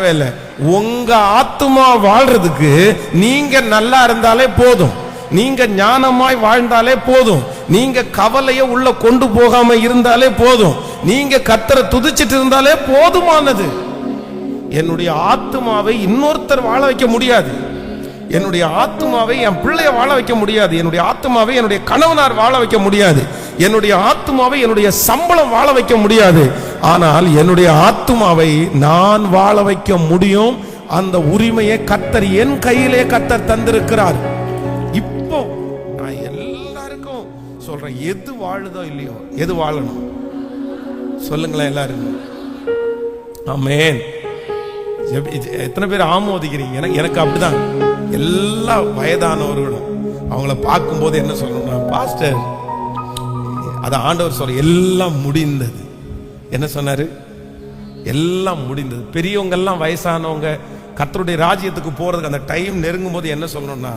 காட்டவே இல்லை. உங்க ஆத்துமா வாழ்றதுக்கு நீங்க நல்லா இருந்தாலே போதும், நீங்க ஞானமாய் வாழ்ந்தாலே போதும், நீங்க கவலைய உள்ள கொண்டு போகாம இருந்தாலே போதும், நீங்க கர்த்தரை துதிச்சிட்டு இருந்தாலே போதுமானது. என்னுடைய ஆத்துமாவை இன்னொருத்தர் வாழ வைக்க முடியாது, என்னுடைய ஆத்துமாவை என் பிள்ளைய வாழ வைக்க முடியாது, என்னுடைய ஆத்துமாவை என்னுடைய கணவனார் வாழ வைக்க முடியாது, என்னுடைய ஆத்துமாவை என்னுடைய சம்பளம் வாழ வைக்க முடியாது. ஆனால் என்னுடைய ஆத்துமாவை நான் வாழ வைக்க முடியும். அந்த உரிமையை கர்த்தர் என் கையிலே கர்த்தர் தந்திருக்கிறார். இப்போ நான் எல்லாருக்கும் சொல்றேன், எது வாழுதோ இல்லையோ, எது வாழணும் சொல்லுங்களேன் எல்லாரும். ஆமென். எத்தனை பேர் ஆமோதிக்கிறீங்க? எனக்கு அப்படிதான். எல்லா வயதானவர்களும் அவங்கள பார்க்கும்போது என்ன சொல்லணும்னா, பாஸ்டர் அது ஆண்டவர் சொல்ற எல்லாம் முடிந்தது. என்ன சொன்னாரு? எல்லாம் முடிந்தது. பெரியவங்க எல்லாம் வயசானவங்க கர்த்தருடைய ராஜ்யத்துக்கு போறதுக்கு அந்த டைம் நெருங்கும் போது என்ன சொல்லணும்னா,